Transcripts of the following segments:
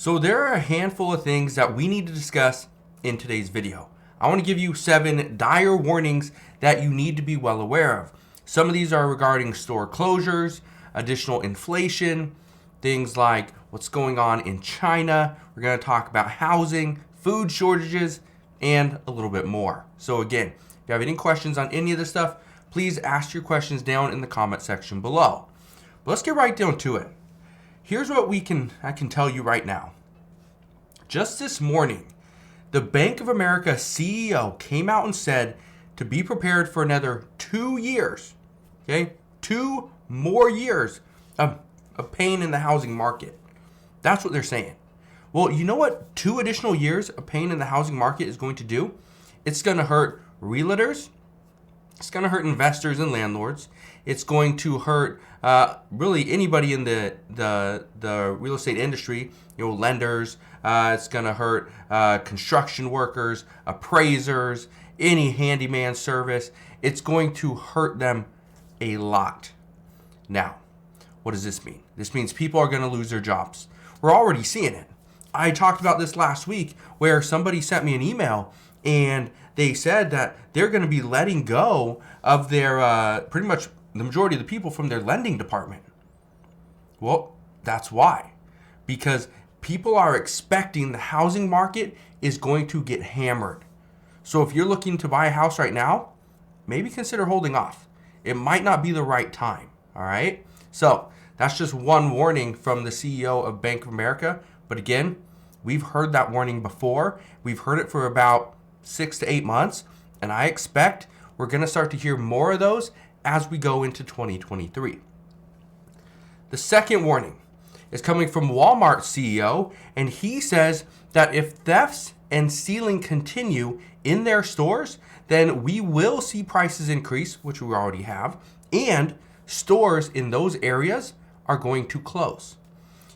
So there are a handful of things that we need to discuss in today's video. I want to give you 7 dire warnings that you need to be well aware of. Some of these are regarding store closures, additional inflation, things like what's going on in China. We're going to talk about housing, food shortages, and a little bit more. So again, if you have any questions on any of this stuff, please ask your questions down in the comment section below. But let's get right down to it. Here's what I can tell you right now. Just this morning, the Bank of America CEO came out and said to be prepared for another 2 years, okay? 2 more years of pain in the housing market. That's what they're saying. Well, you know what 2 additional years of pain in the housing market is going to do? It's going to hurt realtors. It's going to hurt investors and landlords. It's going to hurt really anybody in the real estate industry, lenders. It's going to hurt construction workers, appraisers, any handyman service. It's going to hurt them a lot. Now, what does this mean? This means people are going to lose their jobs. We're already seeing it. I talked about this last week where somebody sent me an email and they said that they're going to be letting go of their, pretty much the majority of the people from their lending department. Well, that's why. Because people are expecting the housing market is going to get hammered. So if you're looking to buy a house right now, maybe consider holding off. It might not be the right time, all right? So that's just one warning from the CEO of Bank of America. But again, we've heard that warning before. We've heard it for about 6 to 8 months, and I expect we're going to start to hear more of those as we go into 2023. The second warning is coming from Walmart's CEO, and he says that if thefts and stealing continue in their stores, then we will see prices increase, which we already have, and stores in those areas are going to close.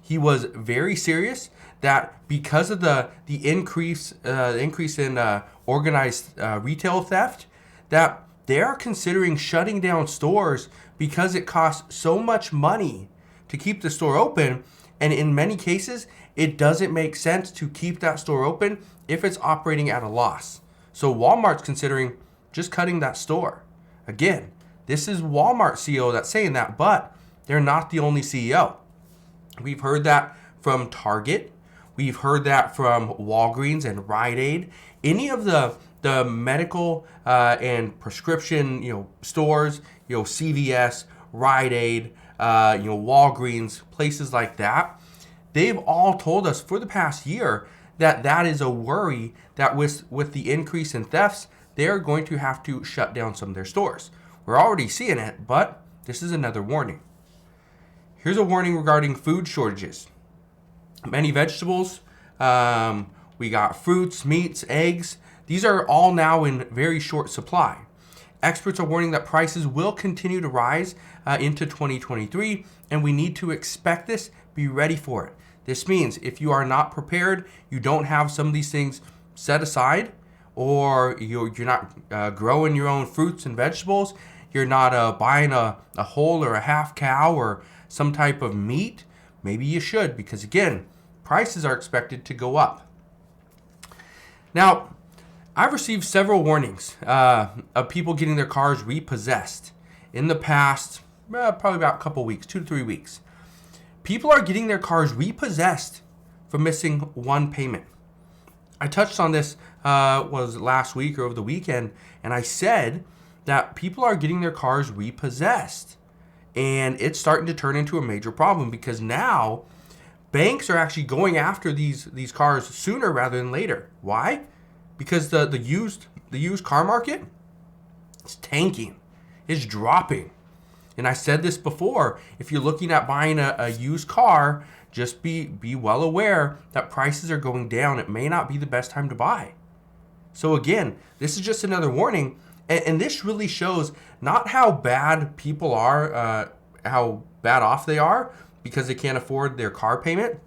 He was very serious that because of the increase in organized retail theft, that they are considering shutting down stores because it costs so much money to keep the store open. And in many cases, it doesn't make sense to keep that store open if it's operating at a loss. So Walmart's considering just cutting that store. Again, this is Walmart CEO that's saying that, but they're not the only CEO. We've heard that from Target. We've heard that from Walgreens and Rite Aid. Any of the medical and prescription stores, CVS, Rite Aid, Walgreens, places like that, they've all told us for the past year that is a worry that with the increase in thefts, they're going to have to shut down some of their stores. We're already seeing it, but this is another warning. Here's a warning regarding food shortages. Many vegetables, we got fruits, meats, eggs. These are all now in very short supply. Experts are warning that prices will continue to rise into 2023, and we need to expect this, be ready for it. This means if you are not prepared, you don't have some of these things set aside, or you're not growing your own fruits and vegetables, you're not buying a whole or a half cow or some type of meat, maybe you should, because again, prices are expected to go up. Now, I've received several warnings of people getting their cars repossessed in the past, probably about a couple weeks, 2 to 3 weeks. People are getting their cars repossessed for missing one payment. I touched on this was last week or over the weekend, and I said that people are getting their cars repossessed. And it's starting to turn into a major problem because now banks are actually going after these cars sooner rather than later. Why? Because the used car market is tanking, is dropping. And I said this before, if you're looking at buying a used car, just be well aware that prices are going down. It may not be the best time to buy. So again, this is just another warning. And this really shows not how bad people are, how bad off they are because they can't afford their car payment.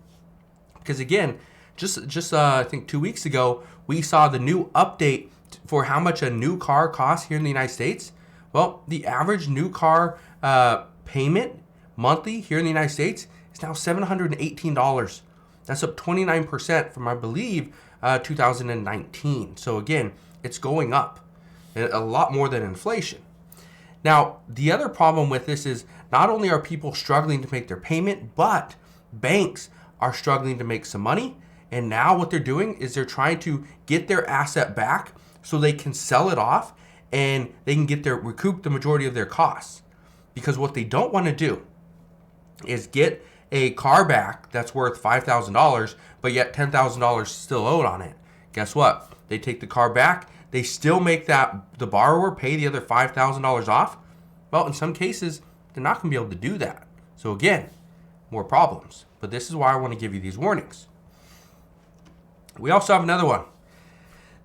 Because again, just I think 2 weeks ago, we saw the new update for how much a new car costs here in the United States. Well, the average new car payment monthly here in the United States is now $718. That's up 29% from, I believe, 2019. So again, it's going up a lot more than inflation. Now, the other problem with this is not only are people struggling to make their payment, but banks are struggling to make some money. And now what they're doing is they're trying to get their asset back so they can sell it off and they can recoup the majority of their costs. Because what they don't want to do is get a car back that's worth $5,000, but yet $10,000 still owed on it. Guess what? They take the car back. They still make the borrower pay the other $5,000 off. Well, in some cases, they're not going to be able to do that. So again, more problems. But this is why I want to give you these warnings. We also have another one.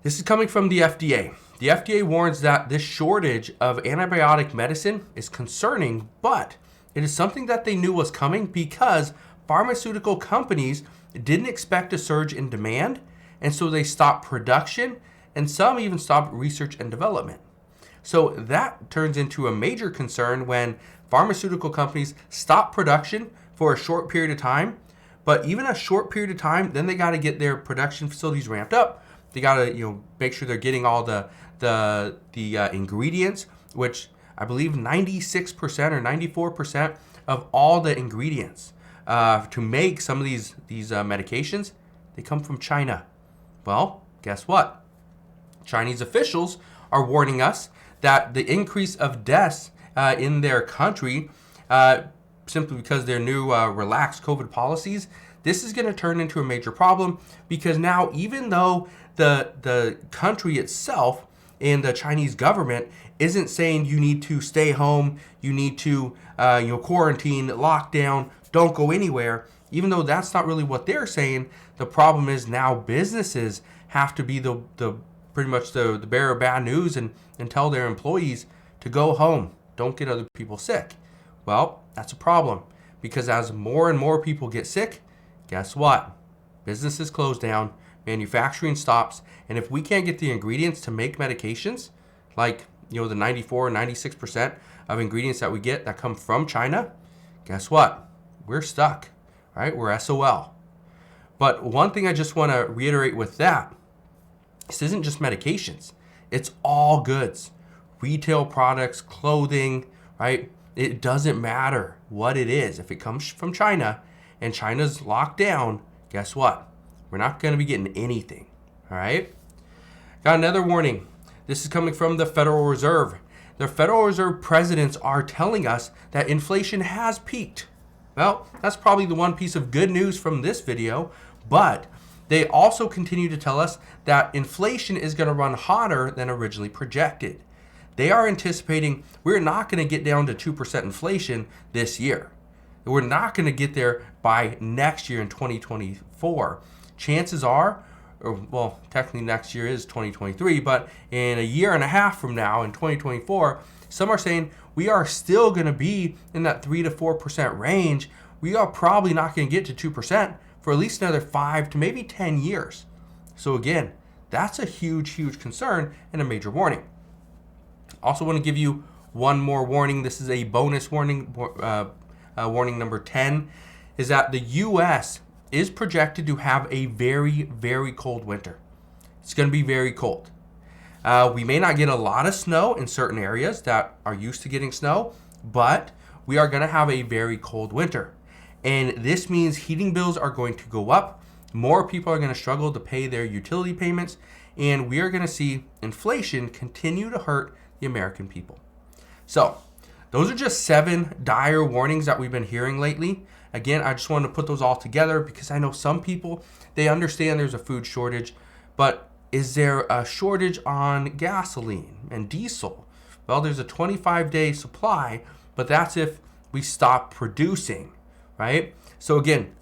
This is coming from the FDA. The FDA warns that this shortage of antibiotic medicine is concerning, but it is something that they knew was coming because pharmaceutical companies didn't expect a surge in demand, and so they stopped production, and some even stopped research and development. So that turns into a major concern when pharmaceutical companies stop production for a short period of time, but even a short period of time, then they got to get their production facilities ramped up. They got to make sure they're getting all the ingredients, which I believe 96% or 94% of all the ingredients to make some of these medications, they come from China. Well, guess what? Chinese officials are warning us that the increase of deaths in their country, simply because their new relaxed COVID policies, this is going to turn into a major problem because now even though the country itself and the Chinese government isn't saying you need to stay home, you need to quarantine, lock down, don't go anywhere, even though that's not really what they're saying, the problem is now businesses have to be the pretty much the bearer of bad news and tell their employees to go home, don't get other people sick. Well, that's a problem because as more and more people get sick, guess what? Businesses close down, manufacturing stops, and if we can't get the ingredients to make medications, like the 94 or 96% of ingredients that we get that come from China, guess what? We're stuck, right? We're SOL. But one thing I just want to reiterate with that, this isn't just medications. It's all goods, retail products, clothing, right? It doesn't matter what it is. If it comes from China and China's locked down, guess what? We're not going to be getting anything, all right? Got another warning. This is coming from the Federal Reserve. The Federal Reserve presidents are telling us that inflation has peaked. Well, that's probably the one piece of good news from this video, but they also continue to tell us that inflation is going to run hotter than originally projected. They are anticipating we're not going to get down to 2% inflation this year. We're not going to get there by next year in 2024. Chances are, well, technically next year is 2023, but in a year and a half from now in 2024, some are saying we are still going to be in that 3 to 4% range. We are probably not going to get to 2% for at least another 5 to maybe 10 years. So again, that's a huge, huge concern and a major warning. Also want to give you one more warning. This is a bonus warning. Warning number 10 is that the U.S. is projected to have a very, very cold winter. It's going to be very cold. We may not get a lot of snow in certain areas that are used to getting snow, but we are going to have a very cold winter. And this means heating bills are going to go up. More people are going to struggle to pay their utility payments. And we are going to see inflation continue to hurt the American people. So those are just 7 dire warnings that we've been hearing lately. Again, I just wanted to put those all together because I know some people, they understand there's a food shortage, but is there a shortage on gasoline and diesel? Well, there's a 25-day supply, but that's if we stop producing, right? So again,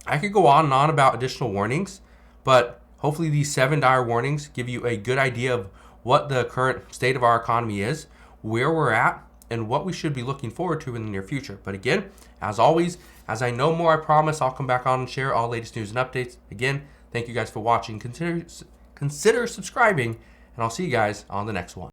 I could go on and on about additional warnings, but hopefully these 7 dire warnings give you a good idea of what the current state of our economy is, where we're at, and what we should be looking forward to in the near future. But again, as always, as I know more, I promise I'll come back on and share all latest news and updates. Again, thank you guys for watching. Consider subscribing, and I'll see you guys on the next one.